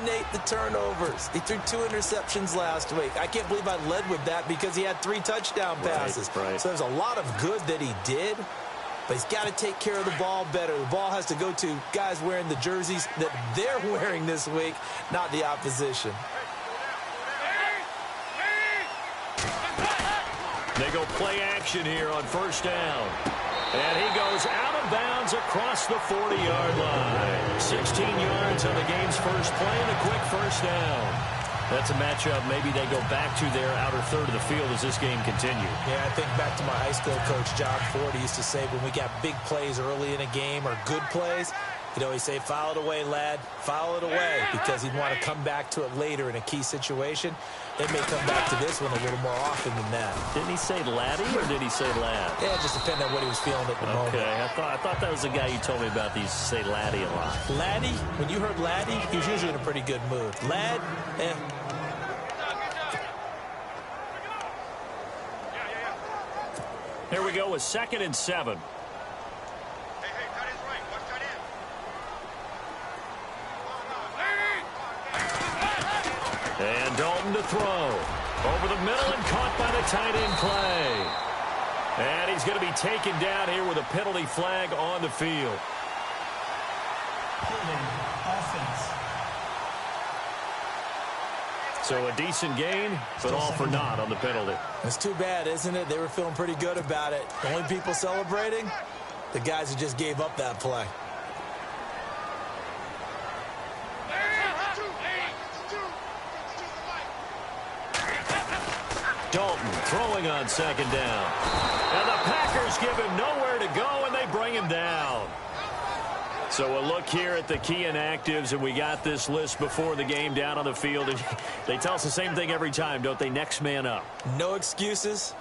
eliminate the turnovers. He threw 2 interceptions last week. I can't believe I led with that because he had 3 touchdown passes. Right. So there's a lot of good that he did, but he's got to take care of the ball better. The ball has to go to guys wearing the jerseys that they're wearing this week, not the opposition. They go play action here on first down. And he goes out of bounds across the 40-yard line. 16 yards on the game's first play and a quick first down. That's a matchup maybe they go back to their outer third of the field as this game continues. Yeah, I think back to my high school coach, John Ford. He used to say when we got big plays early in a game or good plays, he'd always say, "File it away, lad. File it away," because he'd want to come back to it later in a key situation. They may come back to this one a little more often than that. Didn't he say laddie or did he say lad? Yeah, it just depended on what he was feeling at the moment. Okay, I thought that was the guy you told me about. He used to say laddie a lot. Laddie, when you heard laddie, he was usually in a pretty good mood. Lad, Here we go with 2nd and 7. And Dalton to throw. Over the middle and caught by the tight end Clay. And he's going to be taken down here with a penalty flag on the field. So a decent gain, but all for naught on the penalty. It's too bad, isn't it? They were feeling pretty good about it. The only people celebrating, the guys who just gave up that play. Dalton throwing on 2nd down. And the Packers give him nowhere to go, and they bring him down. So a look here at the key inactives, and we got this list before the game down on the field. And they tell us the same thing every time, don't they? Next man up. No excuses.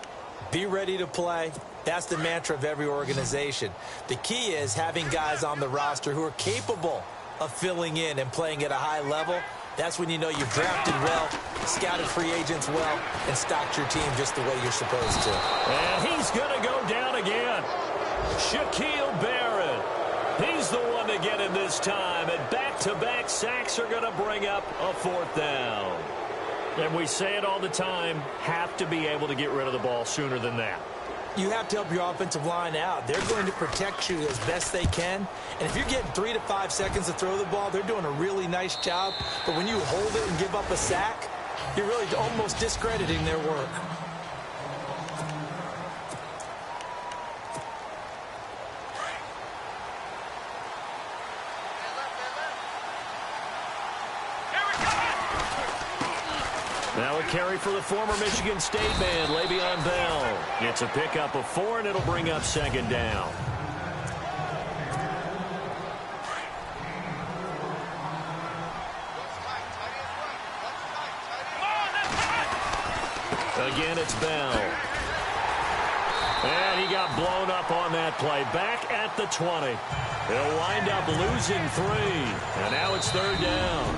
Be ready to play. That's the mantra of every organization. The key is having guys on the roster who are capable of filling in and playing at a high level. That's when you know you've drafted well, scouted free agents well, and stocked your team just the way you're supposed to. And he's going to go down again. Shaquille Barrett. He's the one to get him this time. And back-to-back sacks are going to bring up a 4th down. And we say it all the time, have to be able to get rid of the ball sooner than that. You have to help your offensive line out. They're going to protect you as best they can. And if you're getting 3 to 5 seconds to throw the ball, they're doing a really nice job. But when you hold it and give up a sack, you're really almost discrediting their work. Now a carry for the former Michigan State man, Le'Veon Bell. It's a pickup of 4, and it'll bring up 2nd down. Again, it's Bell. And he got blown up on that play. Back at the 20. They'll wind up losing 3. And now it's 3rd down.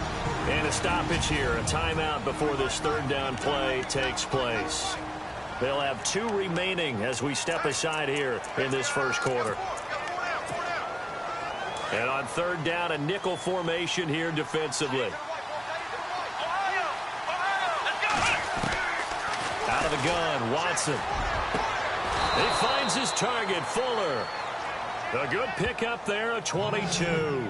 And a stoppage here, a timeout before this 3rd down play takes place. They'll have 2 remaining as we step aside here in this first quarter. And on 3rd down, a nickel formation here defensively. Out of the gun, Watson. He finds his target, Fuller. A good pickup there, a 22.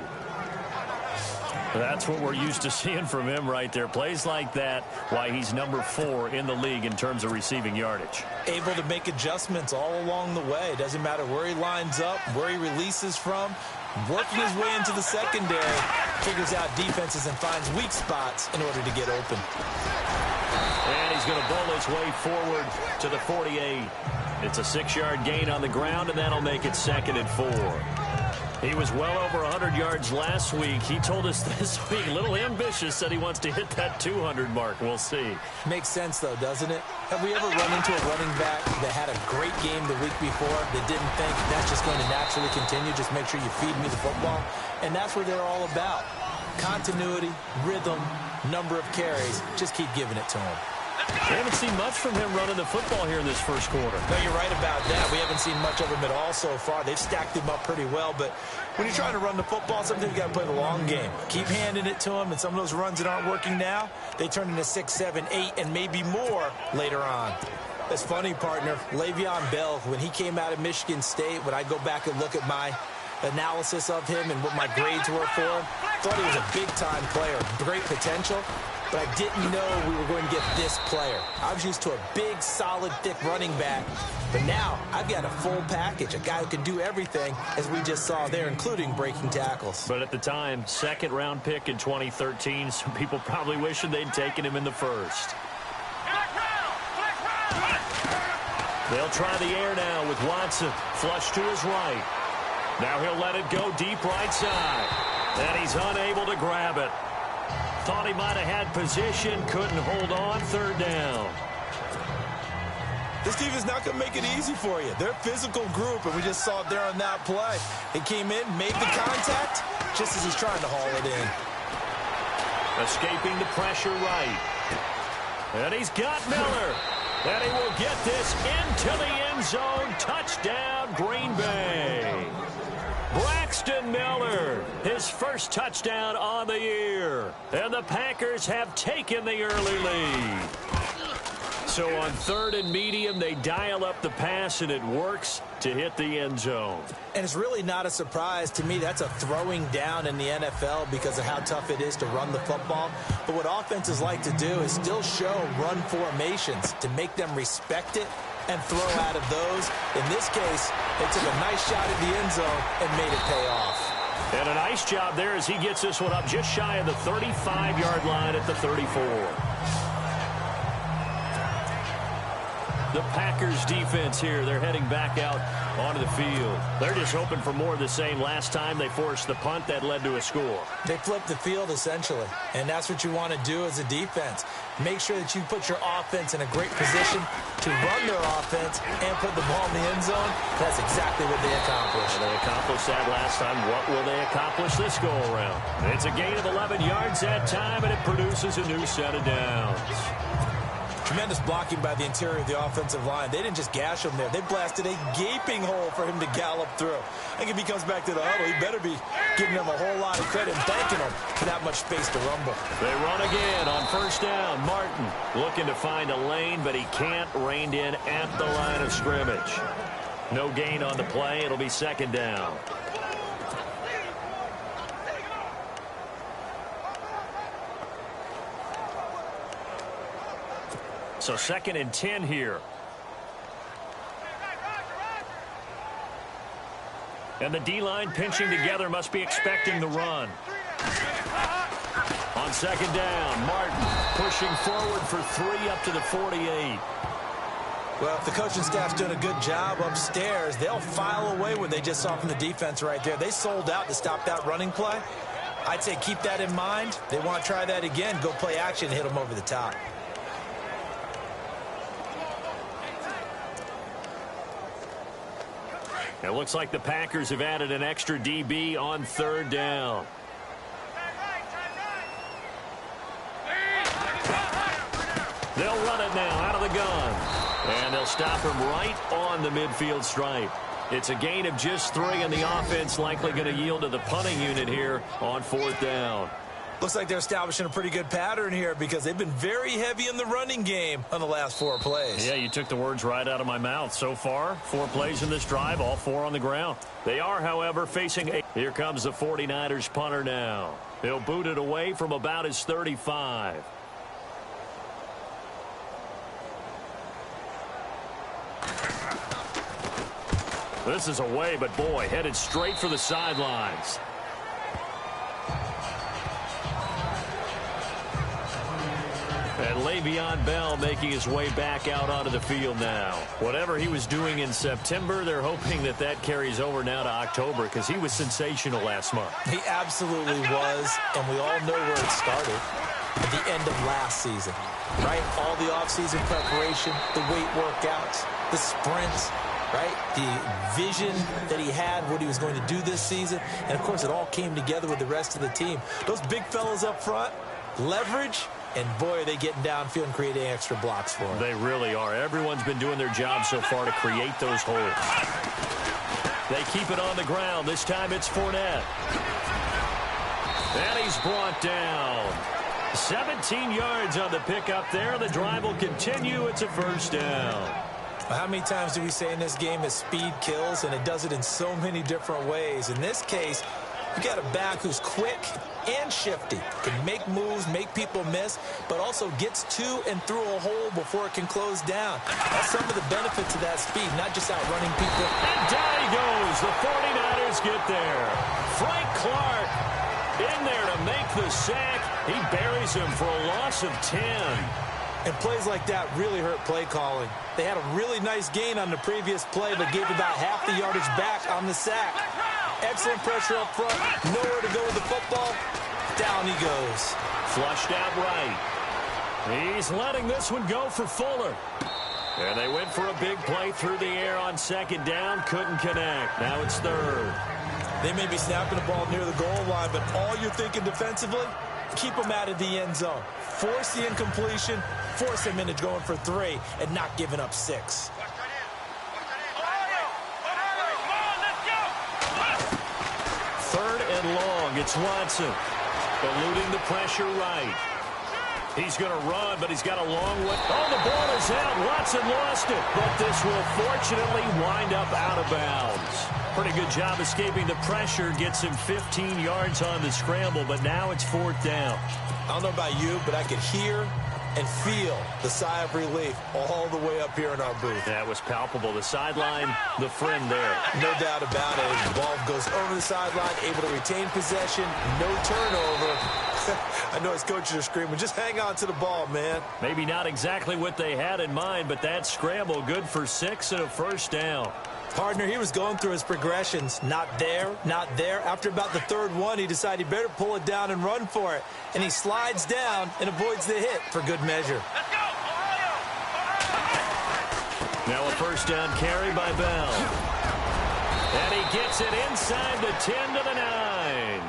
That's what we're used to seeing from him right there. Plays like that, why he's number 4 in the league in terms of receiving yardage. Able to make adjustments all along the way. Doesn't matter where he lines up, where he releases from. Working his way into the secondary, figures out defenses and finds weak spots in order to get open. And he's going to bowl his way forward to the 48. It's a 6-yard gain on the ground, and that'll make it 2nd and 4. He was well over 100 yards last week. He told us this week, a little ambitious, said he wants to hit that 200 mark. We'll see. Makes sense, though, doesn't it? Have we ever run into a running back that had a great game the week before that didn't think that's just going to naturally continue? Just make sure you feed me the football. And that's what they're all about. Continuity, rhythm, number of carries. Just keep giving it to him. We haven't seen much from him running the football here in this first quarter. No, you're right about that. We haven't seen much of him at all so far. They've stacked him up pretty well, but when you're trying to run the football, sometimes you got to play the long game. Keep handing it to him, and some of those runs that aren't working now, they turn into 6, 7, 8, and maybe more later on. It's funny, partner. Le'Veon Bell, when he came out of Michigan State, when I go back and look at my analysis of him and what my grades were for him, thought he was a big-time player, great potential. But I didn't know we were going to get this player. I was used to a big, solid, thick running back. But now I've got a full package, a guy who can do everything, as we just saw there, including breaking tackles. But at the time, second-round pick in 2013, some people probably wishing they'd taken him in the first. They'll try the air now with Watson. Flush to his right. Now he'll let it go deep right side. And he's unable to grab it. Thought he might have had position, couldn't hold on, third down. This team is not going to make it easy for you. They're a physical group, and we just saw it there on that play. He came in, made the contact, just as he's trying to haul it in. Escaping the pressure right. And he's got Miller. And he will get this into the end zone. Touchdown, Green Bay. Braxton Miller, his first touchdown on the year. And the Packers have taken the early lead. So on third and medium, they dial up the pass, and it works to hit the end zone. And it's really not a surprise to me. That's a throwing down in the NFL because of how tough it is to run the football. But what offenses like to do is still show run formations to make them respect it and throw out of those. In this case, they took a nice shot at the end zone and made it pay off. And a nice job there as he gets this one up just shy of the 35-yard line at the 34. The Packers defense here, they're heading back out onto the field. They're just hoping for more of the same. Last time they forced the punt that led to a score. They flipped the field essentially, and that's what you want to do as a defense. Make sure that you put your offense in a great position to run their offense and put the ball in the end zone. That's exactly what they accomplished. And they accomplished that last time. What will they accomplish this go-around? It's a gain of 11 yards that time, and it produces a new set of downs. Tremendous blocking by the interior of the offensive line. They didn't just gash him there. They blasted a gaping hole for him to gallop through. I think if he comes back to the huddle, he better be giving them a whole lot of credit and thanking them for that much space to rumble. They run again on first down. Martin looking to find a lane, but he can't. Reined in at the line of scrimmage. No gain on the play. It'll be second down. So second and 10 here. And the D-line pinching together, must be expecting the run. On second down, Martin pushing forward for 3 up to the 48. Well, if the coaching staff's doing a good job upstairs, they'll file away what they just saw from the defense right there. They sold out to stop that running play. I'd say keep that in mind. They want to try that again. Go play action and hit them over the top. It looks like the Packers have added an extra DB on third down. They'll run it now out of the gun. And they'll stop him right on the midfield stripe. It's a gain of just 3, and the offense likely going to yield to the punting unit here on fourth down. Looks like they're establishing a pretty good pattern here because they've been very heavy in the running game on the last 4 plays. Yeah, you took the words right out of my mouth. So far, 4 plays in this drive, all 4 on the ground. They are, however, facing a... Here comes the 49ers punter now. He'll boot it away from about his 35. This is away, but boy, headed straight for the sidelines. And Le'Veon Bell making his way back out onto the field now. Whatever he was doing in September, they're hoping that that carries over now to October because he was sensational last month. He absolutely was, and we all know where it started at the end of last season, right? All the offseason preparation, the weight workouts, the sprints, right? The vision that he had, what he was going to do this season, and, of course, it all came together with the rest of the team. Those big fellas up front, leverage, And boy, are they getting downfield and creating extra blocks for him. They really are. Everyone's been doing their job so far to create those holes. They keep it on the ground. This time it's Fournette. And he's brought down. 17 yards on the pickup there. The drive will continue. It's a first down. How many times do we say in this game that speed kills, and it does it in so many different ways? In this case, you got a back who's quick and shifty, can make moves, make people miss, but also gets to and through a hole before it can close down. That's some of the benefits of that speed, not just outrunning people. And down he goes. The 49ers get there. Frank Clark in there to make the sack. He buries him for a loss of 10. And plays like that really hurt play calling. They had a really nice gain on the previous play, but gave about half the yardage back on the sack. Excellent pressure up front. Nowhere to go with the football. Down he goes. Flushed out right. He's letting this one go for Fuller. And they went for a big play through the air on second down. Couldn't connect. Now it's third. They may be snapping the ball near the goal line, but all you're thinking defensively, keep them out of the end zone. Force the incompletion, force them into going for 3, and not giving up 6. Third and long. It's Watson. Eluding the pressure right. He's going to run, but he's got a long way. Oh, the ball is out. Watson lost it. But this will fortunately wind up out of bounds. Pretty good job escaping the pressure. Gets him 15 yards on the scramble, but now it's fourth down. I don't know about you, but I could hear and feel the sigh of relief all the way up here in our booth. That was palpable. The sideline, the friend there. No doubt about it. The ball goes over the sideline, able to retain possession, no turnover. I know his coaches are screaming, just hang on to the ball, man. Maybe not exactly what they had in mind, but that scramble good for 6 and a first down. Partner, he was going through his progressions. Not there, not there. After about the third one, he decided he better pull it down and run for it. And he slides down and avoids the hit for good measure. Let's go! Now a first down carry by Bell. And he gets it inside the 10 to the 9.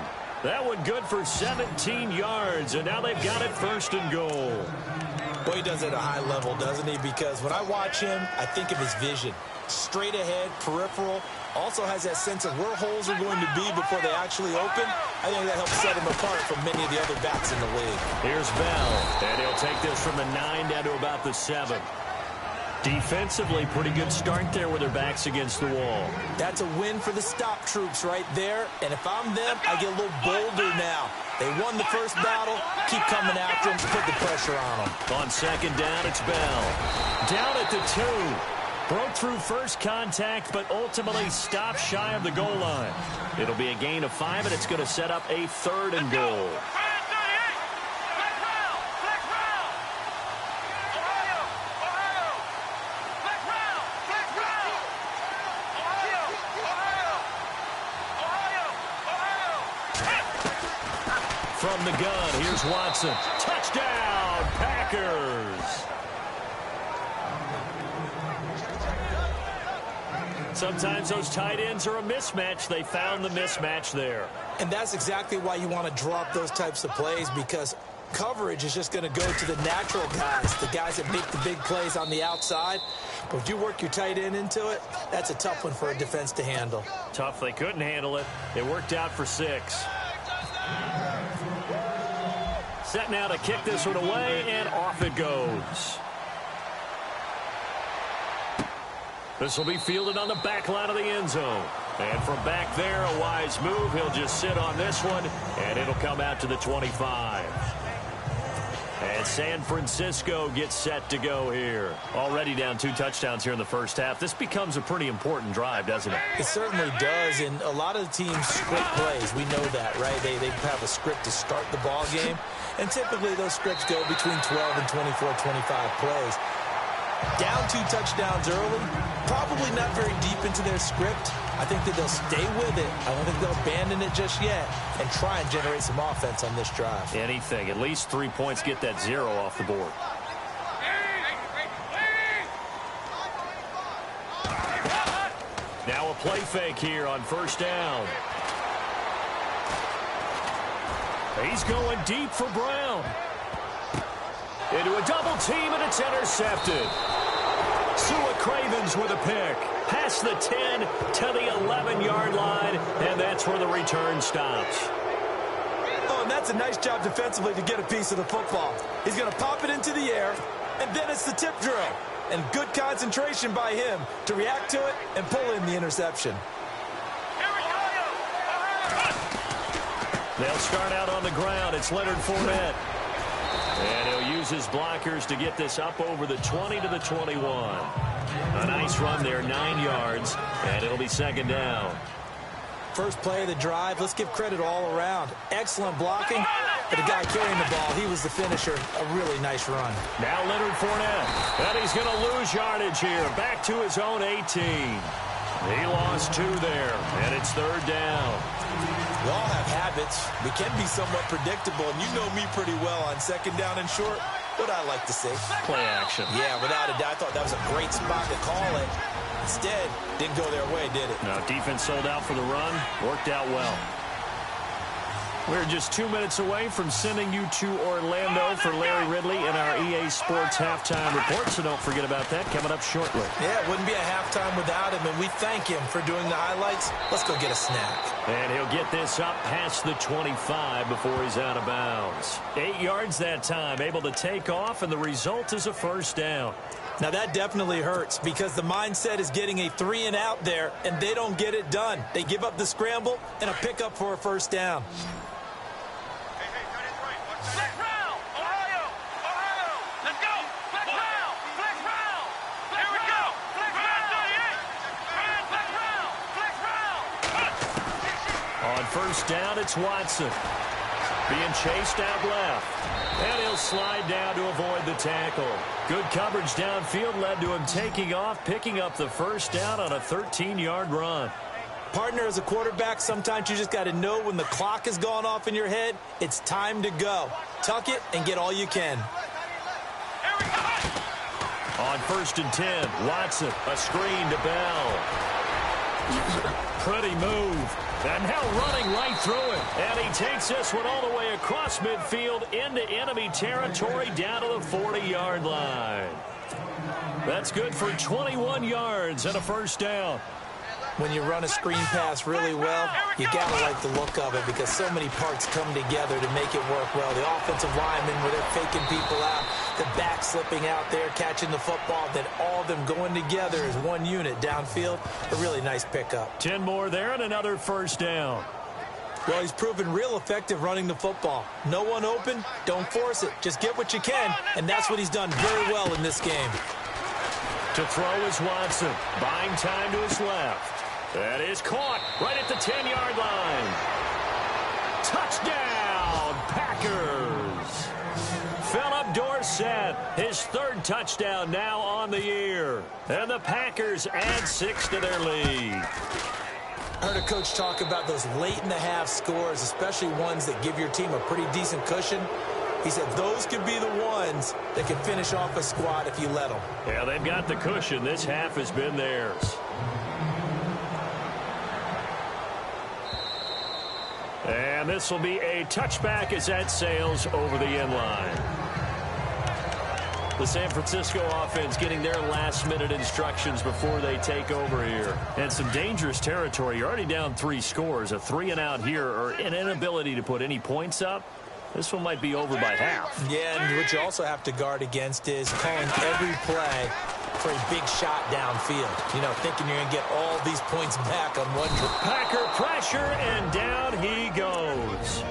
That one good for 17 yards, and now they've got it first and goal. Well, he does it at a high level, doesn't he? Because when I watch him, I think of his vision. Straight ahead, peripheral, also has that sense of where holes are going to be before they actually open. I think that helps set him apart from many of the other backs in the league. Here's Bell, and he'll take this from the 9 down to about the 7. Defensively, pretty good start there with their backs against the wall. That's a win for the stop troops right there. And if I'm them, I get a little bolder now. They won the first battle. Keep coming after them. Put the pressure on them. On second down, it's Bell. Down at the 2. Broke through first contact, but ultimately stopped shy of the goal line. It'll be a gain of 5, and it's going to set up a third and goal. From the gun, here's Watson. Touchdown, Packers! Sometimes those tight ends are a mismatch. They found the mismatch there. And that's exactly why you want to draw up those types of plays, because coverage is just going to go to the natural guys, the guys that make the big plays on the outside. But if you work your tight end into it, that's a tough one for a defense to handle. Tough. They couldn't handle it. It worked out for 6. Set now to kick this one away, and off it goes. This will be fielded on the back line of the end zone. And from back there, a wise move. He'll just sit on this one, and it'll come out to the 25. And San Francisco gets set to go here. Already down 2 touchdowns here in the first half. This becomes a pretty important drive, doesn't it? It certainly does, and a lot of the teams script plays. We know that, right? They have a script to start the ball game, and typically those scripts go between 12 and 24, 25 plays. Down 2 touchdowns early, probably not very deep into their script. I think that they'll stay with it. I don't think they'll abandon it just yet and try and generate some offense on this drive. Anything. At least 3 points, get that 0 off the board. Now a play fake here on first down. He's going deep for Brown. into a double team, and it's intercepted. Sua Cravens with a pick. Past the 10 to the 11-yard line, and that's where the return stops. Oh, and that's a nice job defensively to get a piece of the football. He's going to pop it into the air, and then it's the tip drill. And good concentration by him to react to it and pull in the interception. They'll start out on the ground. It's Leonard Fournette. And he'll use his blockers to get this up over the 20 to the 21. A nice run there, 9 yards, and it'll be second down. First play of the drive, let's give credit all around. Excellent blocking, but the guy carrying the ball, he was the finisher. A really nice run. Now Leonard Fournette, and he's going to lose yardage here. Back to his own 18. He lost 2 there, and it's third down. We all have habits. We can be somewhat predictable, and you know me pretty well on second down and short. What I like to say. Play action. Yeah, without a doubt. I thought that was a great spot to call it. Instead, didn't go their way, did it? No, defense sold out for the run. Worked out well. We're just 2 minutes away from sending you to Orlando for Larry Ridley in our EA Sports halftime report, so don't forget about that coming up shortly. Yeah, it wouldn't be a halftime without him, and we thank him for doing the highlights. Let's go get a snack. And he'll get this up past the 25 before he's out of bounds. 8 yards that time, able to take off, and the result is a first down. Now, that definitely hurts because the mindset is getting a 3 and out there, and they don't get it done. They give up the scramble and a pickup for a first down. First down, it's Watson. Being chased out left. And he'll slide down to avoid the tackle. Good coverage downfield led to him taking off, picking up the first down on a 13-yard run. Partner, as a quarterback, sometimes you just got to know when the clock has gone off in your head, it's time to go. Tuck it and get all you can. On first and 10, Watson, a screen to Bell. Pretty move. And now running right through it. And he takes this one all the way across midfield into enemy territory down to the 40-yard line. That's good for 21 yards and a first down. When you run a screen pass really well, you got to like the look of it because so many parts come together to make it work well. The offensive linemen, where they're faking people out, the back slipping out there, catching the football, then all of them going together as one unit downfield. A really nice pickup. 10 more there and another first down. Well, he's proven real effective running the football. No one open, don't force it. Just get what you can, and that's what he's done very well in this game. To throw is Watson, buying time to his left. That is caught right at the 10-yard line. Touchdown, Packers. Philip Dorsett, his third touchdown now on the year. And the Packers add 6 to their lead. I heard a coach talk about those late-in-the-half scores, especially ones that give your team a pretty decent cushion. He said those could be the ones that can finish off a squad if you let them. Yeah, they've got the cushion. This half has been theirs. And this will be a touchback as that sails over the end line. The San Francisco offense getting their last-minute instructions before they take over here. And some dangerous territory. You're already down 3 scores. A 3 and out here, or an inability to put any points up. This one might be over by half. Yeah, and what you also have to guard against is calling every play for a big shot downfield. You know, thinking you're going to get all these points back on one drive. Packer pressure, and down he goes.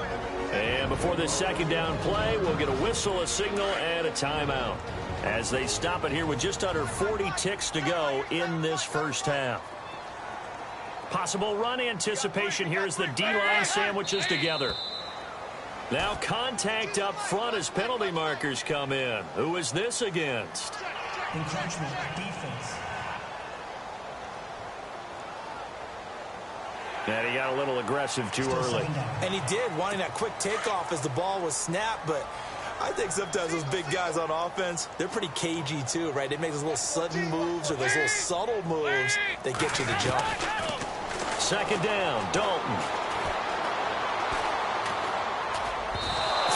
And before this second down play, we'll get a whistle, a signal, and a timeout as they stop it here with just under 40 ticks to go in this first half. Possible run anticipation here as the D-line sandwiches together. Now contact up front as penalty markers come in. Who is this against? Encroachment defense. And he got a little aggressive too early. And he did, wanting that quick takeoff as the ball was snapped, but I think sometimes those big guys on offense, they're pretty cagey too, right? They make those little sudden moves or those little subtle moves that get you the jump. Second down, Dalton.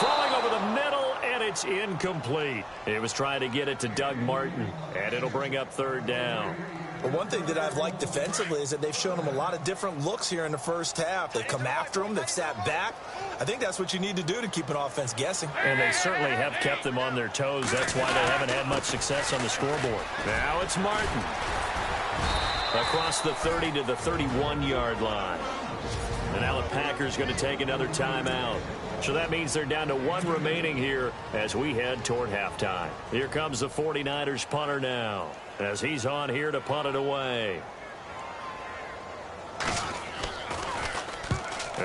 Throwing over the middle, and it's incomplete. It was trying to get it to Doug Martin, and it'll bring up third down. But one thing that I've liked defensively is that they've shown them a lot of different looks here in the first half. They've come after them. They've sat back. I think that's what you need to do to keep an offense guessing. And they certainly have kept them on their toes. That's why they haven't had much success on the scoreboard. Now it's Martin. Across the 30 to the 31-yard line. And now the Packers going to take another timeout. So that means they're down to one remaining here as we head toward halftime. Here comes the 49ers punter now as he's on here to punt it away.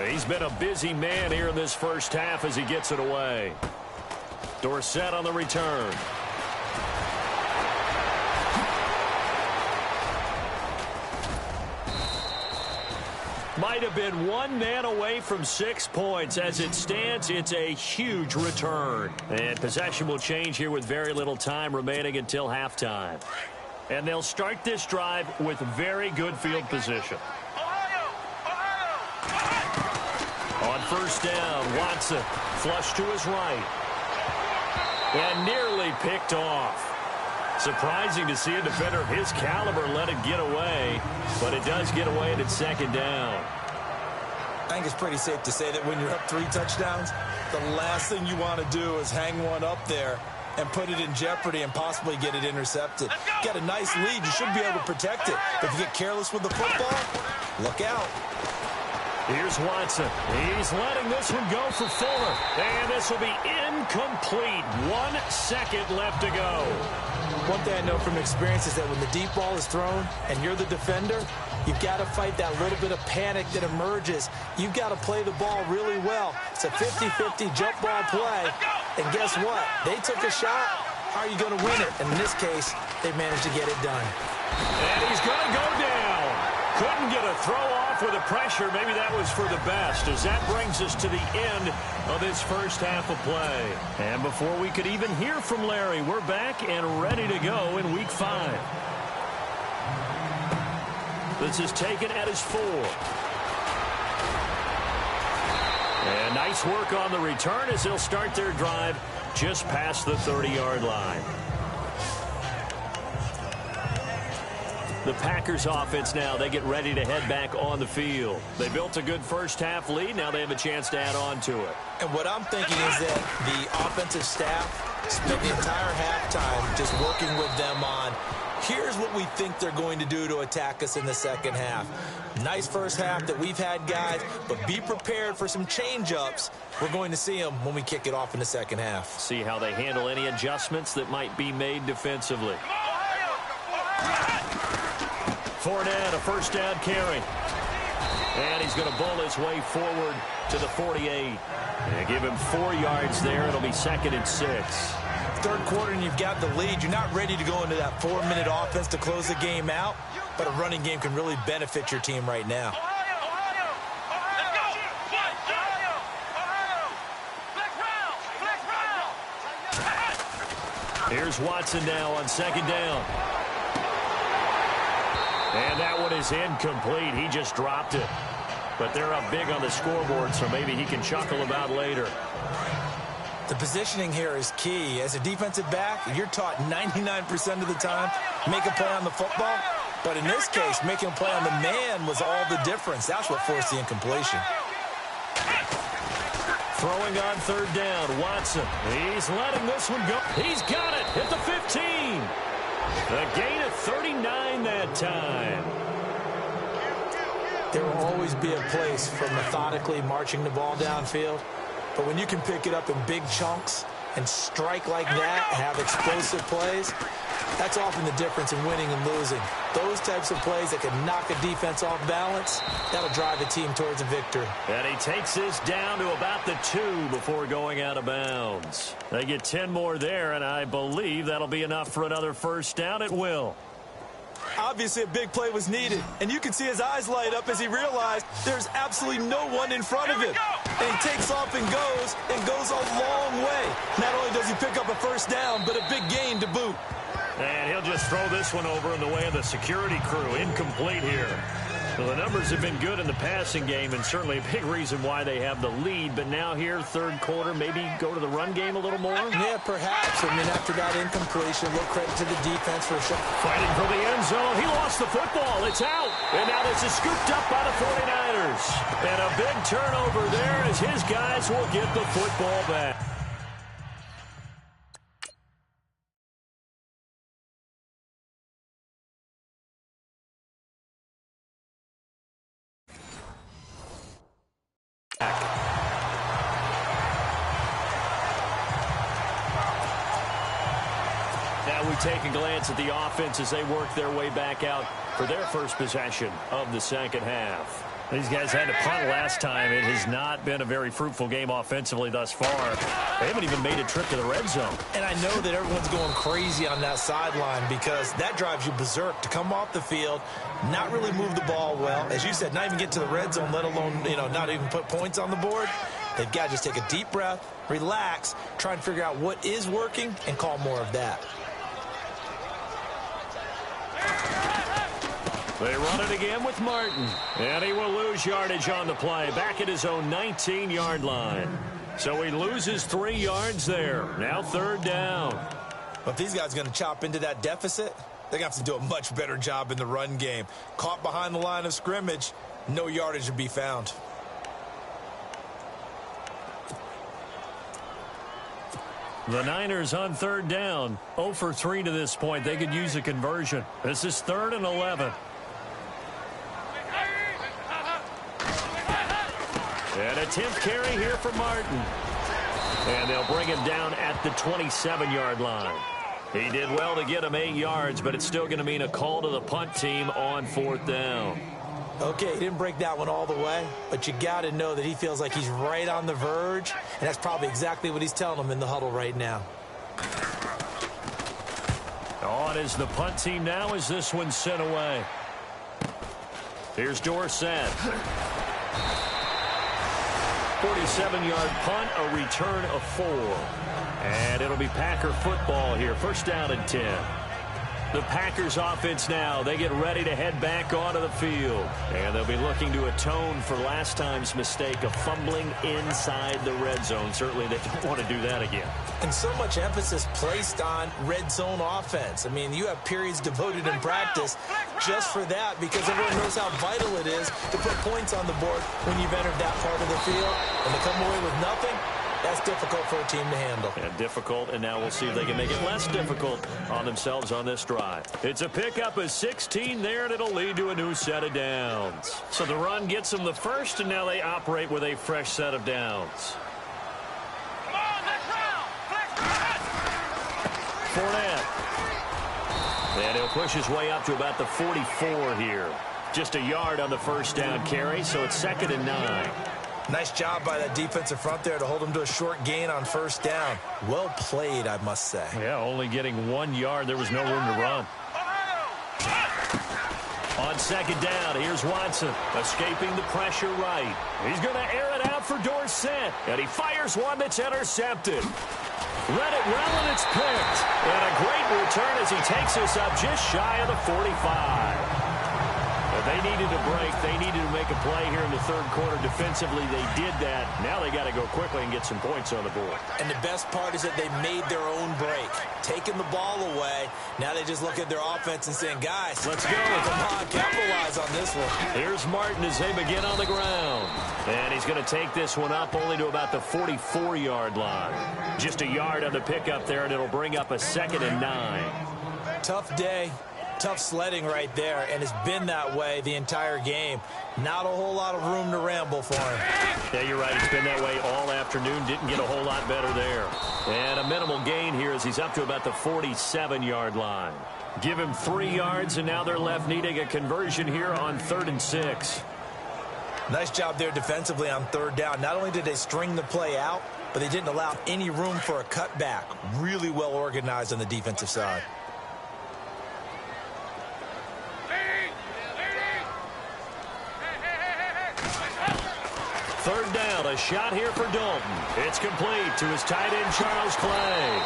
He's been a busy man here in this first half as he gets it away. Dorsett on the return. Might have been one man away from 6 points. As it stands, it's a huge return. And possession will change here with very little time remaining until halftime. And they'll start this drive with very good field position. On first down, Watson flush to his right. And nearly picked off. Surprising to see a defender of his caliber let it get away, but it does get away and it's second down. I think it's pretty safe to say that when you're up 3 touchdowns, the last thing you want to do is hang one up there and put it in jeopardy and possibly get it intercepted. Get a nice lead, you should be able to protect it. But if you get careless with the football, look out. Here's Watson. He's letting this one go for Fuller. And this will be incomplete. 1 second left to go. One thing I know from experience is that when the deep ball is thrown and you're the defender, you've got to fight that little bit of panic that emerges. You've got to play the ball really well. It's a 50-50 jump ball play. And guess what? They took a shot. How are you going to win it? And in this case, they managed to get it done. And he's going to go down. Couldn't get a throw off with the pressure. Maybe that was for the best, as that brings us to the end of this first half of play. And before we could even hear from Larry, we're back and ready to go in Week 5. This is taken at his 4. And nice work on the return as they'll start their drive just past the 30-yard line. The Packers offense now, they get ready to head back on the field. They built a good first half lead. Now they have a chance to add on to it. And what I'm thinking is that the offensive staff spent the entire halftime just working with them on, here's what we think they're going to do to attack us in the second half. Nice first half that we've had, guys, but be prepared for some change-ups. We're going to see them when we kick it off in the second half. See how they handle any adjustments that might be made defensively. Fournette, a first down carry. And he's going to bull his way forward to the 48. And give him 4 yards there. It'll be 2nd and 6. Third quarter and you've got the lead. You're not ready to go into that 4-minute offense to close the game out, but a running game can really benefit your team right now. Here's Watson now on 2nd down. And that one is incomplete. He just dropped it. But they're up big on the scoreboard, so maybe he can chuckle about later. The positioning here is key. As a defensive back, you're taught 99% of the time, make a play on the football. But in this case, making a play on the man was all the difference. That's what forced the incompletion. Throwing on 3rd down, Watson. He's letting this one go. He's got it at the 15. A gain of 39 that time. There will always be a place for methodically marching the ball downfield. But when you can pick it up in big chunks and strike like that and have explosive plays, that's often the difference in winning and losing. Those types of plays that can knock a defense off balance, that'll drive a team towards a victory. And he takes this down to about the 2 before going out of bounds. They get 10 more there, and I believe that'll be enough for another first down. It will. Obviously, a big play was needed, and you can see his eyes light up as he realized there's absolutely no one in front of him. And he takes off and goes a long way. Not only does he pick up a first down, but a big gain to boot. And he'll just throw this one over in the way of the security crew. Incomplete here. Well, the numbers have been good in the passing game and certainly a big reason why they have the lead. But now here, third quarter, maybe go to the run game a little more? Yeah, perhaps. I mean, after that incompletion, a little credit to the defense for a shot. Fighting for the end zone. He lost the football. It's out. And now this is scooped up by the 49ers. And a big turnover there as his guys will get the football back. Now we take a glance at the offense as they work their way back out for their first possession of the second half. These guys had to punt last time. It has not been a very fruitful game offensively thus far. They haven't even made a trip to the red zone. And I know that everyone's going crazy on that sideline because that drives you berserk to come off the field, not really move the ball well. As you said, not even get to the red zone, let alone, not even put points on the board. They've got to just take a deep breath, relax, try and figure out what is working and call more of that. They run it again with Martin. And he will lose yardage on the play. Back at his own 19-yard line. So he loses 3 yards there. Now third down. But if these guys are going to chop into that deficit, they're going to have to do a much better job in the run game. Caught behind the line of scrimmage, no yardage to be found. The Niners on third down. 0 for 3 to this point. They could use a conversion. This is 3rd and 11. And a 10th carry here for Martin. And they'll bring him down at the 27-yard line. He did well to get him 8 yards, but it's still going to mean a call to the punt team on 4th down. Okay, he didn't break that one all the way, but you got to know that he feels like he's right on the verge, and that's probably exactly what he's telling them in the huddle right now. On is the punt team now as this one's sent away. Here's Dorsett. 47-yard punt, a return of 4. And it'll be Packer football here. First down and 10. The Packers offense now, they get ready to head back onto the field. And they'll be looking to atone for last time's mistake of fumbling inside the red zone. Certainly they don't want to do that again. And so much emphasis placed on red zone offense. I mean, you have periods devoted in practice just for that because everyone knows how vital it is to put points on the board when you've entered that part of the field. And to come away with nothing, that's difficult for a team to handle. And difficult, and now we'll see if they can make it less difficult on themselves on this drive. It's a pickup of 16 there, and it'll lead to a new set of downs. So the run gets them the first, and now they operate with a fresh set of downs. Fournette. And he'll push his way up to about the 44 here. Just a yard on the first down carry, so it's 2nd and 9. Nice job by that defensive front there to hold him to a short gain on first down. Well played, I must say. Yeah, only getting 1 yard. There was no room to run. On second down, here's Watson, escaping the pressure right. He's going to air it out for Dorsett, and he fires one that's intercepted. Read it well, and it's picked. And a great return as he takes us up just shy of the 45. They needed a break. They needed to make a play here in the third quarter. Defensively, they did that. Now they got to go quickly and get some points on the board. And the best part is that they made their own break, taking the ball away. Now they just look at their offense and saying, guys, let's go. Come on, capitalize on this one. Here's Martin as they begin on the ground. And he's going to take this one up only to about the 44-yard line. Just a yard on the pickup there, and it'll bring up a 2nd and 9. Tough day. Tough sledding right there, and it's been that way the entire game. Not a whole lot of room to ramble for him. Yeah, you're right. It's been that way all afternoon. Didn't get a whole lot better there. And a minimal gain here as he's up to about the 47-yard line. Give him 3 yards, and now they're left needing a conversion here on 3rd and 6. Nice job there defensively on third down. Not only did they string the play out, but they didn't allow any room for a cutback. Really well organized on the defensive side. Third down, a shot here for Dalton. It's complete to his tight end, Charles Clay.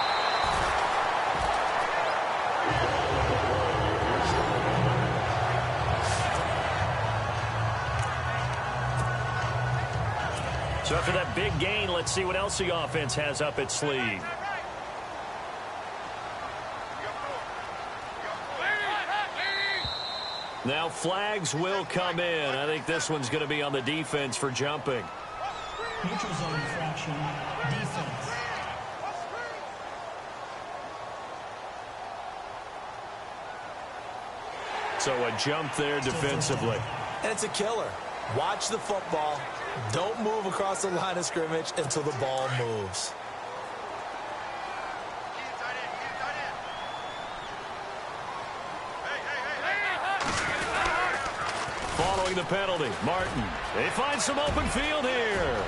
So after that big gain, let's see what else the offense has up its sleeve. Now flags will come in. I think this one's going to be on the defense for jumping. Neutral zone infraction, defense. So a jump there defensively. And it's a killer. Watch the football. Don't move across the line of scrimmage until the ball moves. Following the penalty, Martin. They find some open field here.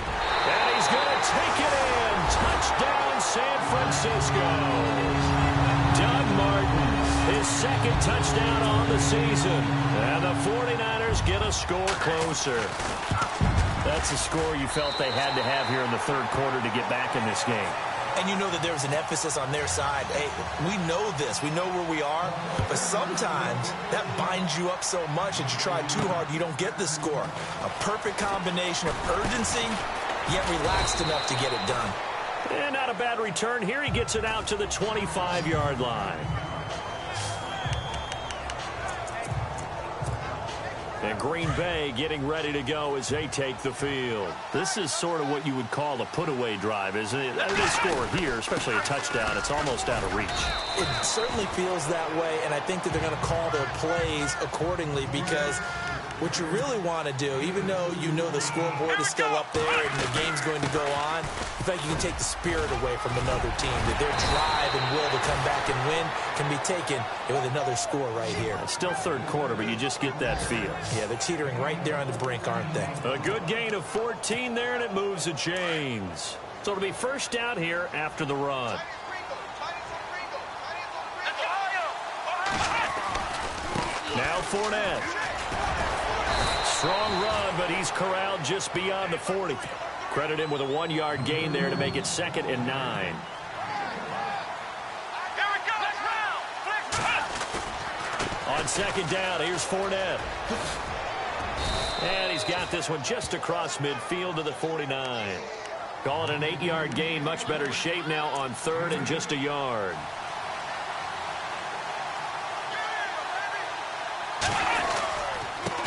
And he's going to take it in. Touchdown, San Francisco. Doug Martin, his second touchdown on the season. And the 49ers get a score closer. That's a score you felt they had to have here in the third quarter to get back in this game. And you know that there was an emphasis on their side. Hey, we know this. We know where we are. But sometimes that binds you up so much that you try too hard, you don't get the score. A perfect combination of urgency, yet relaxed enough to get it done. And not a bad return here. He gets it out to the 25-yard line. And Green Bay getting ready to go as they take the field. This is sort of what you would call a put-away drive, isn't it? They score here, especially a touchdown. It's almost out of reach. It certainly feels that way, and I think that they're going to call their plays accordingly because what you really want to do, even though you know the scoreboard is still up there and the game's going to go on, in fact, you can take the spirit away from another team, that their drive and will to come back and win can be taken with another score right here. It's still third quarter, but you just get that feel. Yeah, they're teetering right there on the brink, aren't they? A good gain of 14 there, and it moves the chains. So it'll be first down here after the run. Now Fournette. Strong run, but he's corralled just beyond the 40. Credit him with a 1-yard gain there to make it 2nd and 9. On second down, here's Fournette. And he's got this one just across midfield to the 49. Call it an 8-yard gain. Much better shape now on 3rd and just a yard.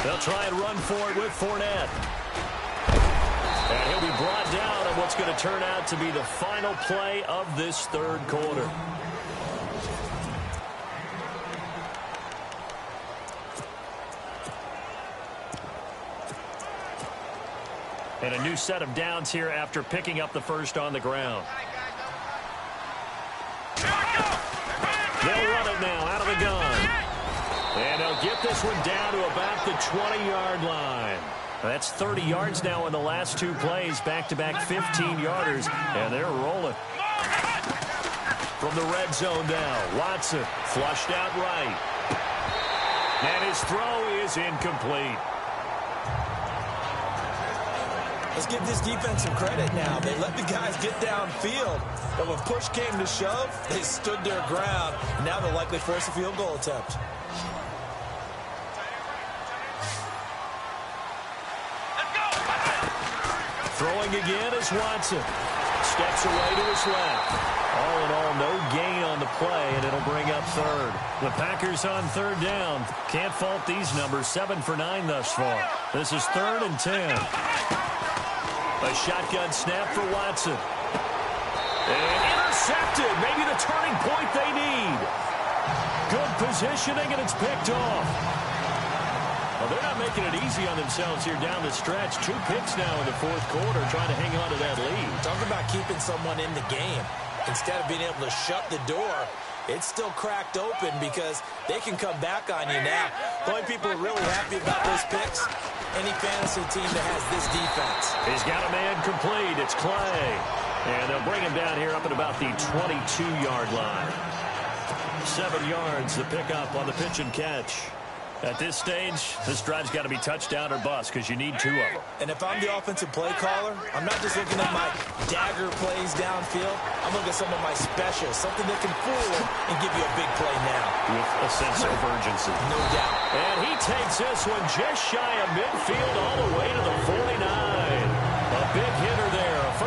They'll try and run for it with Fournette. And he'll be brought down on what's going to turn out to be the final play of this third quarter. And a new set of downs here after picking up the first on the ground. They'll run it now out of the gun. And they'll get this one down to about the 20-yard line. That's 30 yards now in the last two plays, back-to-back 15-yarders, and they're rolling. From the red zone now, Watson flushed out right. And his throw is incomplete. Let's give this defense some credit now. They let the guys get downfield, but when push came to shove, they stood their ground. Now they'll likely force a field goal attempt. Throwing again is Watson. Steps away to his left. All in all, no gain on the play, and it'll bring up 3rd. The Packers on 3rd down. Can't fault these numbers. 7 for 9 thus far. This is 3rd and 10. A shotgun snap for Watson. And intercepted. Maybe the turning point they need. Good positioning, and it's picked off. Well, they're not making it easy on themselves here down the stretch. 2 picks now in the fourth quarter, trying to hang on to that lead. Talk about keeping someone in the game. Instead of being able to shut the door, it's still cracked open because they can come back on you now. The only people who are really happy about those picks, any fantasy team that has this defense. He's got a man complete. It's Clay. And they'll bring him down here up at about the 22-yard line. 7 yards, the pickup on the pitch and catch. At this stage, this drive's got to be touchdown or bust because you need 2 of them. And if I'm the offensive play caller, I'm not just looking at my dagger plays downfield. I'm looking at some of my specials, something that can fool and give you a big play now. With a sense of urgency. No doubt. And he takes this one just shy of midfield all the way to the 49. A big hitter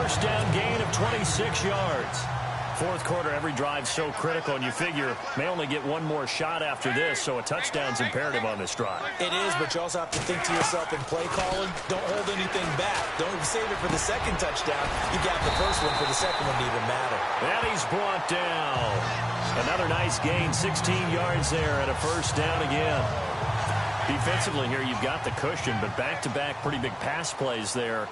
first down gain of 26 yards. Fourth quarter, every drive so critical, and you figure may only get one more shot after this, so a touchdown's imperative on this drive. It is, but you also have to think to yourself in play calling, don't hold anything back. Don't save it for the second touchdown. You got the first one for the second one to even matter. And he's brought down. Another nice gain, 16 yards there and a first down again. Defensively here, you've got the cushion, but back-to-back pretty big pass plays there.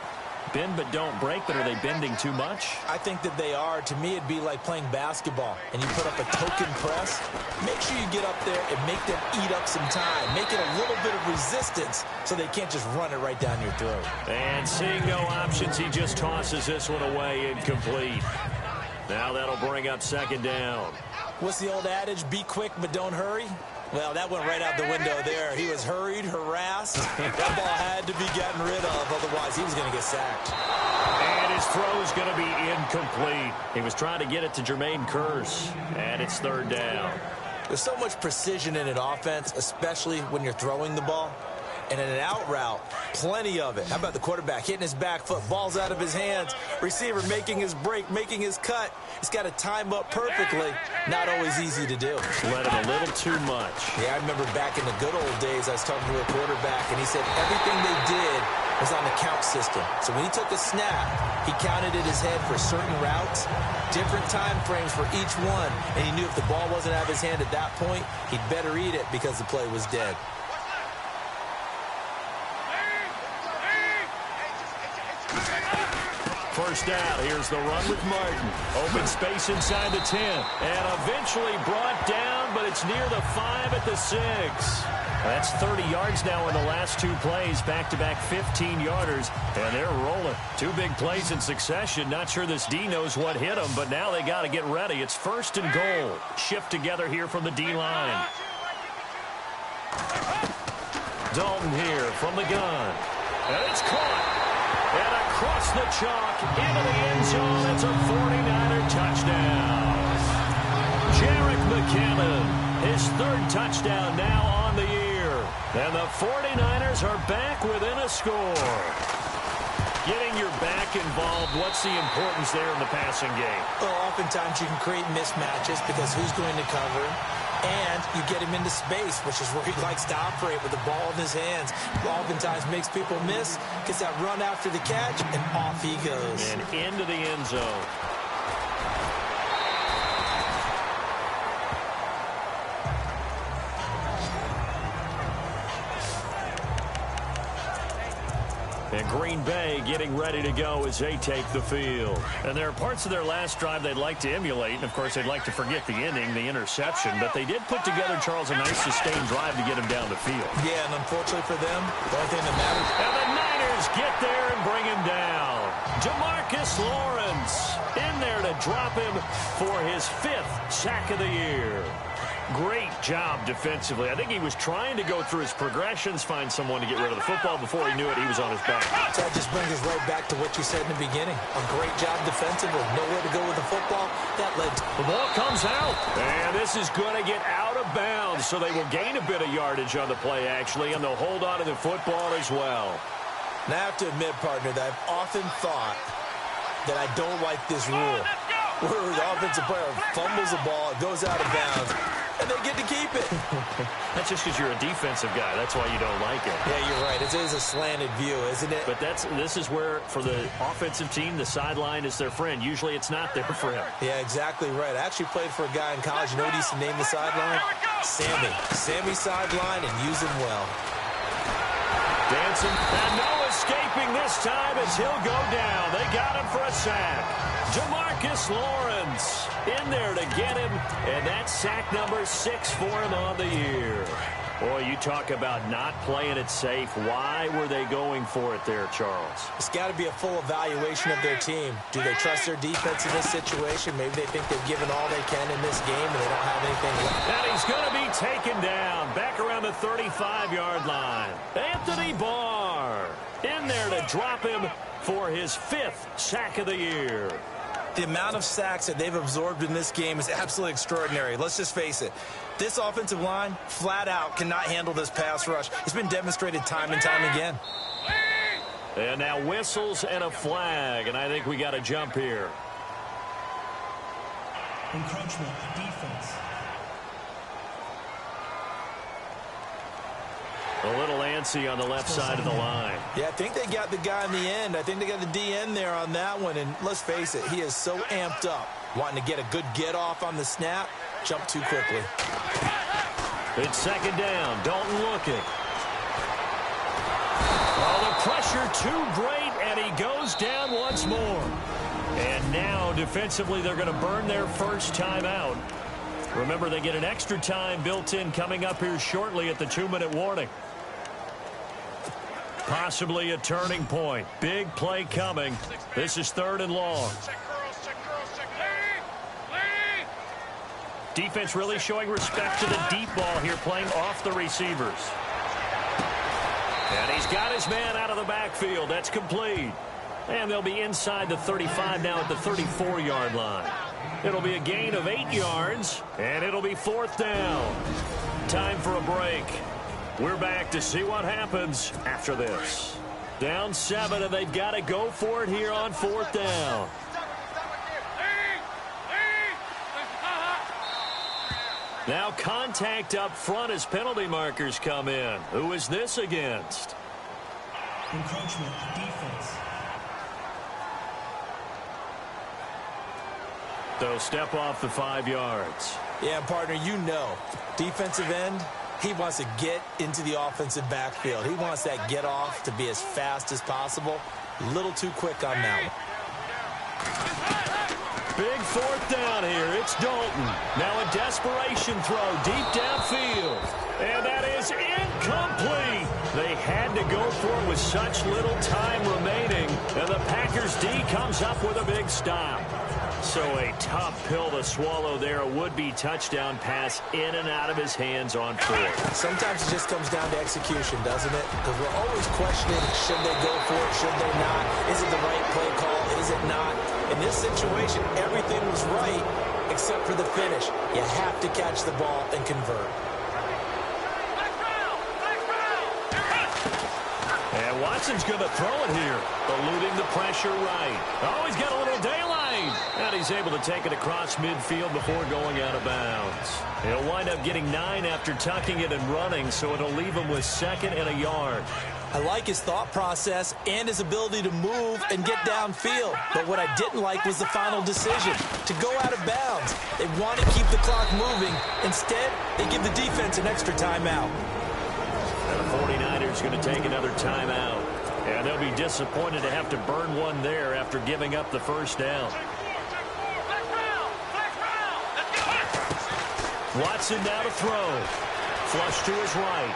Bend but don't break, but are they bending too much? I think that they are. To me, it'd be like playing basketball, and you put up a token press. Make sure you get up there and make them eat up some time. Make it a little bit of resistance so they can't just run it right down your throat. And seeing no options, he just tosses this one away, incomplete. Now that'll bring up second down. What's the old adage? Be quick, but don't hurry. Well, that went right out the window there. He was hurried, harassed. That ball had to be gotten rid of, otherwise he was going to get sacked. And his throw is going to be incomplete. He was trying to get it to Jermaine Kearse, and it's third down. There's so much precision in an offense, especially when you're throwing the ball. And in an out route, plenty of it. How about the quarterback hitting his back foot, ball's out of his hands, receiver making his break, making his cut. He's got to time up perfectly. Not always easy to do. Let him a little too much. Yeah, I remember back in the good old days, I was talking to a quarterback, and he said everything they did was on the count system. So when he took a snap, he counted in his head for certain routes, different time frames for each one, and he knew if the ball wasn't out of his hand at that point, he'd better eat it because the play was dead. First down, here's the run with Martin. Open space inside the 10. And eventually brought down, but it's near the 5 at the 6. That's 30 yards now in the last two plays. Back-to-back 15-yarders, and they're rolling. Two big plays in succession. Not sure this D knows what hit them, but now they got to get ready. It's first and goal. Shift together here from the D-line. Dalton here from the gun. And it's caught. And across the chalk, into the end zone, it's a 49er touchdown. Jerick McKinnon, his third touchdown now on the year. And the 49ers are back within a score. Getting your back involved, what's the importance there in the passing game? Well, oftentimes you can create mismatches because who's going to cover him? And you get him into space, which is where he likes to operate with the ball in his hands. Oftentimes makes people miss, gets that run after the catch, and off he goes. And into the end zone. And Green Bay getting ready to go as they take the field. And there are parts of their last drive they'd like to emulate. And, of course, they'd like to forget the inning, the interception. But they did put together, Charles, a nice sustained drive to get him down the field. Yeah, and unfortunately for them, the only thing that matters. And the Niners get there and bring him down. DeMarcus Lawrence in there to drop him for his 5th sack of the year. Great job defensively. I think he was trying to go through his progressions, find someone to get rid of the football. Before he knew it, he was on his back. So that just brings us right back to what you said in the beginning. A great job defensively. Nowhere to go with the football. That led to... The ball comes out. And this is going to get out of bounds. So they will gain a bit of yardage on the play, actually, and they'll hold on to the football as well. Now I have to admit, partner, that I've often thought that I don't like this rule. Where the offensive player fumbles the ball, it goes out of bounds, and they get to keep it. That's just because you're a defensive guy. That's why you don't like it. Yeah, you're right. It is a slanted view, isn't it? But this is where, for the offensive team, the sideline is their friend. Usually it's not there for him. Yeah, exactly right. I actually played for a guy in college. You know what he used to name the sideline? Sammy. Sammy sideline, and use him well. Dancing, and no escaping this time as he'll go down. They got him for a sack. DeMarcus Lawrence in there to get him, and that's sack number 6 for him on the year. Boy, you talk about not playing it safe. Why were they going for it there, Charles? It's got to be a full evaluation of their team. Do they trust their defense in this situation? Maybe they think they've given all they can in this game and they don't have anything left. And he's going to be taken down back around the 35-yard line. Anthony Barr in there to drop him for his 5th sack of the year. The amount of sacks that they've absorbed in this game is absolutely extraordinary. Let's just face it. This offensive line, flat out, cannot handle this pass rush. It's been demonstrated time and time again. And now whistles and a flag, and I think we got a jump here. Encroachment, defense. A little antsy on the left side of the line. Yeah, I think they got the guy in the end. I think they got the DN there on that one. And let's face it, he is so amped up, wanting to get a good get off on the snap, jump too quickly. It's second down. Dalton looking. Oh, the pressure too great, and he goes down once more. And now, defensively, they're going to burn their first timeout. Remember, they get an extra time built in coming up here shortly at the 2-minute warning. Possibly a turning point. Big play coming. This is 3rd and long. Defense really showing respect to the deep ball here, playing off the receivers. And he's got his man out of the backfield. That's complete. And they'll be inside the 35 now at the 34-yard line. It'll be a gain of 8 yards, and it'll be 4th down. Time for a break. We're back to see what happens after this. Down 7, and they've got to go for it here on 4th down. Now contact up front as penalty markers come in. Who is this against? Encroachment, defense. They'll step off the 5 yards. Yeah, partner, you know, defensive end, he wants to get into the offensive backfield. He wants that get off to be as fast as possible. A little too quick on that one. Big 4th down here. It's Dalton. Now a desperation throw deep downfield. And that is incomplete. They had to go for it with such little time remaining. And the Packers D comes up with a big stop. So a tough pill to swallow there. A would-be touchdown pass in and out of his hands on 4th. Sometimes it just comes down to execution, doesn't it? Because we're always questioning, should they go for it, should they not? Is it the right play call? Is it not? In this situation, everything was right except for the finish. You have to catch the ball and convert. And Watson's going to throw it here, eluding the pressure right. Oh, he's got a little daylight. And he's able to take it across midfield before going out of bounds. He'll wind up getting 9 after tucking it and running, so it'll leave him with 2nd and a yard. I like his thought process and his ability to move and get downfield. But what I didn't like was the final decision, to go out of bounds. They want to keep the clock moving. Instead, they give the defense an extra timeout. And the 49ers going to take another timeout. And they'll be disappointed to have to burn one there after giving up the first down. Watson now to throw. Flush to his right.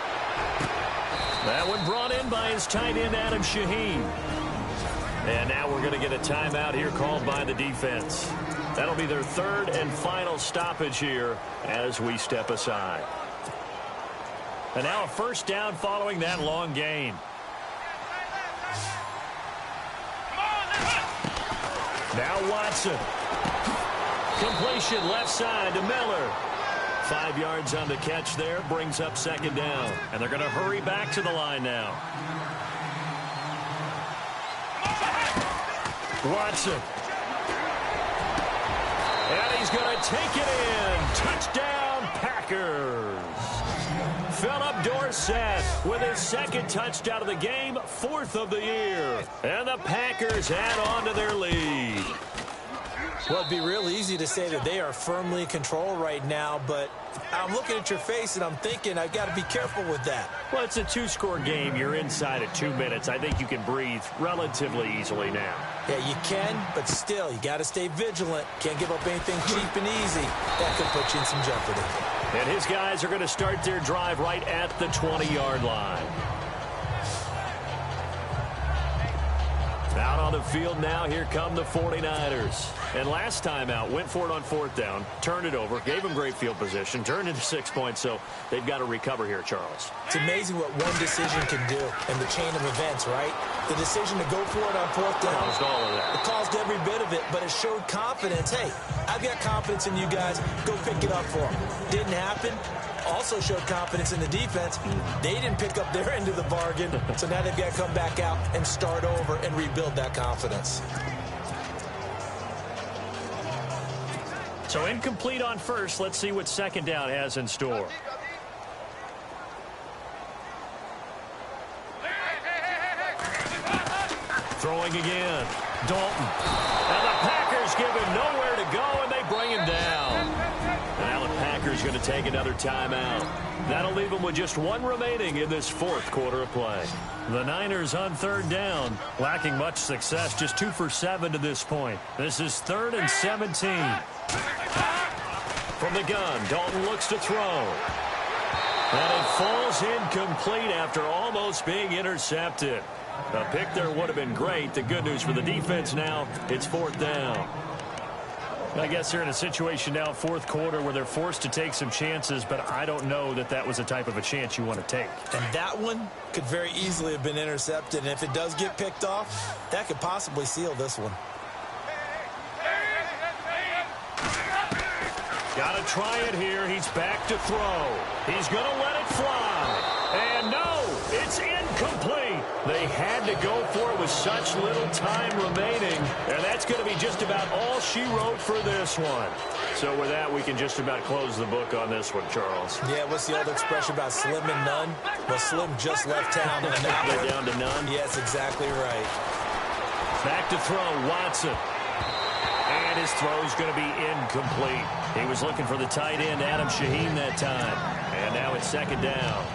That one brought in by his tight end, Adam Shaheen. And now we're going to get a timeout here called by the defense. That'll be their 3rd and final stoppage here as we step aside. And now a first down following that long gain. Now Watson. Completion left side to Miller. 5 yards on the catch there, brings up 2nd down. And they're going to hurry back to the line now. Watson. And he's going to take it in. Touchdown, Packers. Philip Dorsett with his 2nd touchdown of the game, 4th of the year. And the Packers add on to their lead. Well, it'd be real easy to say that they are firmly in control right now, but I'm looking at your face and I'm thinking I've got to be careful with that. Well, it's a 2-score game. You're inside at 2 minutes. I think you can breathe relatively easily now. Yeah, you can, but still, you got to stay vigilant. Can't give up anything cheap and easy. That could put you in some jeopardy. And his guys are going to start their drive right at the 20-yard line. Out on the field now, here come the 49ers. And last time out, went for it on 4th down, turned it over, gave them great field position, turned into 6 points, so they've got to recover here, Charles. It's amazing what one decision can do in the chain of events, right? The decision to go for it on 4th down. Caused all of that. It caused every bit of it, but it showed confidence. Hey, I've got confidence in you guys. Go pick it up for them. Didn't happen. also showed confidence in the defense. They didn't pick up their end of the bargain, so now they've got to come back out and start over and rebuild that confidence. So incomplete on first. Let's see what second down has in store. Throwing again. Dalton. And the Packers give him nowhere to go, and they bring him down. And now the Packers going to take another timeout. That'll leave them with just one remaining in this fourth quarter of play. The Niners on third down, lacking much success, just 2 for 7 to this point. This is 3rd and 17. From the gun, Dalton looks to throw. And it falls incomplete after almost being intercepted. A pick there would have been great. The good news for the defense now, it's 4th down. I guess they're in a situation now, fourth quarter, where they're forced to take some chances, but I don't know that that was the type of a chance you want to take. And that one could very easily have been intercepted, and if it does get picked off, that could possibly seal this one. Got to try it here. He's back to throw. He's going to let it fly. And no, it's incomplete. They had to go for it with such little time remaining. And that's going to be just about all she wrote for this one. So with that, we can just about close the book on this one, Charles. Yeah, what's the old expression about slim and none? Well, Slim just left town. And they're down to none? Yes, exactly right. Back to throw, Watson. And his throw's going to be incomplete. He was looking for the tight end, Adam Shaheen, that time. And now it's second down.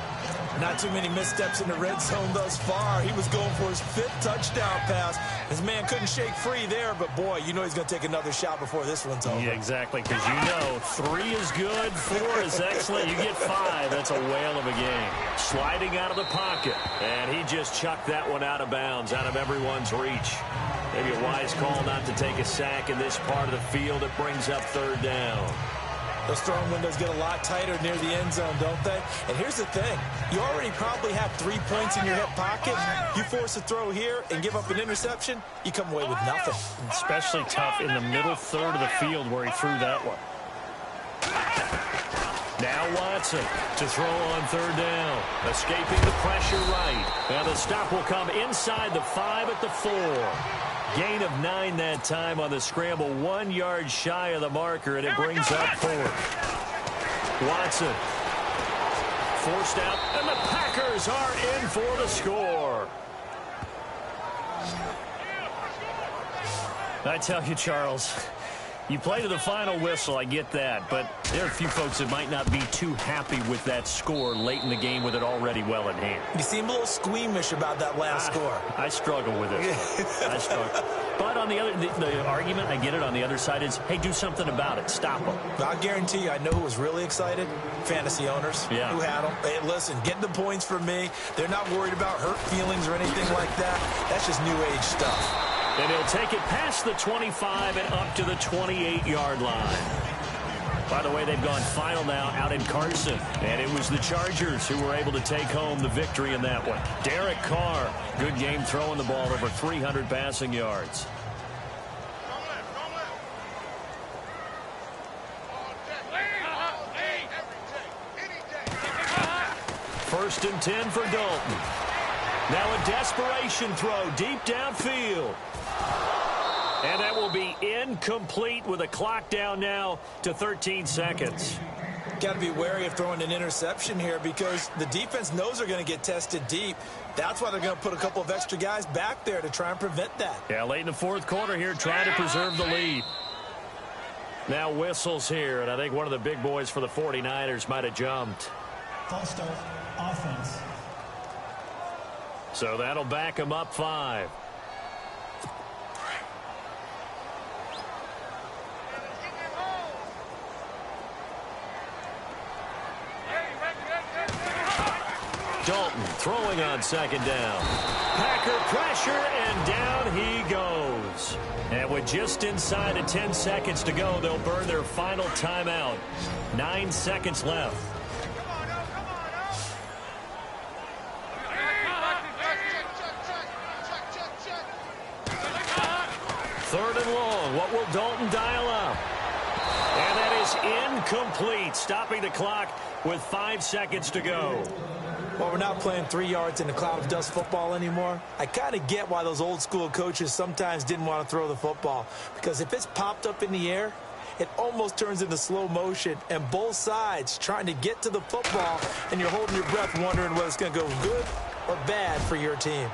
Not too many missteps in the red zone thus far. He was going for his 5th touchdown pass. His man couldn't shake free there, but boy, you know he's going to take another shot before this one's over. Yeah, exactly, because you know 3 is good, 4 is excellent. You get 5, that's a whale of a game. Sliding out of the pocket, and he just chucked that one out of bounds, out of everyone's reach. Maybe a wise call not to take a sack in this part of the field. It brings up 3rd down. Those throwing windows get a lot tighter near the end zone, don't they? And here's the thing. You already probably have 3 points in your hip pocket. You force a throw here and give up an interception, you come away with nothing. Especially tough in the middle third of the field where he threw that one. Now Watson to throw on 3rd down. Escaping the pressure right. And the stop will come inside the 5 at the 4. Gain of 9 that time on the scramble. 1 yard shy of the marker, and it brings up 4th. Watson forced out, and the Packers are in for the score. I tell you, Charles, you play to the final whistle, I get that, but there are a few folks that might not be too happy with that score late in the game with it already well in hand. You seem a little squeamish about that last score. I struggle with it. I struggle. But on the other, the argument, I get it, on the other side is, hey, do something about it. Stop them. I guarantee you, I know who was really excited. Fantasy owners who had them. Hey, listen, get the points from me. They're not worried about hurt feelings or anything like that. That's just new age stuff. And he'll take it past the 25 and up to the 28-yard line. By the way, they've gone final now out in Carson. And it was the Chargers who were able to take home the victory in that one. Derek Carr, good game throwing the ball, over 300 passing yards. First and 10 for Dalton. Now a desperation throw deep downfield. And that will be incomplete with a clock down now to 13 seconds. Got to be wary of throwing an interception here because the defense knows they're going to get tested deep. That's why they're going to put a couple of extra guys back there to try and prevent that. Yeah, late in the fourth quarter here, trying to preserve the lead. Now whistles here, and I think one of the big boys for the 49ers might have jumped. False start, offense. So that'll back them up 5. Dalton throwing on second down. Packer pressure, and down he goes. And with just inside of 10 seconds to go, they'll burn their final timeout. 9 seconds left. Third and long. What will Dalton dial up? And that is incomplete, stopping the clock with 5 seconds to go. Well, we're not playing 3 yards in a cloud of dust football anymore. I kind of get why those old school coaches sometimes didn't want to throw the football, because if it's popped up in the air, it almost turns into slow motion, and both sides trying to get to the football, and you're holding your breath wondering whether it's going to go good or bad for your team.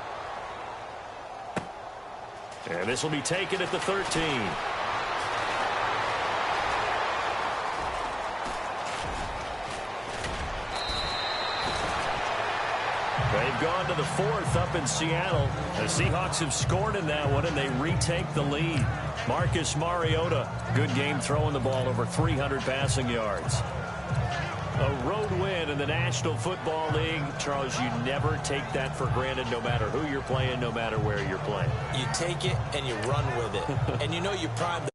And this will be taken at the 13. They've gone to the 4th up in Seattle. The Seahawks have scored in that one, and they retake the lead. Marcus Mariota, good game throwing the ball, over 300 passing yards. A road win in the National Football League. Charles, you never take that for granted, no matter who you're playing, no matter where you're playing. You take it and you run with it. And you know you primed the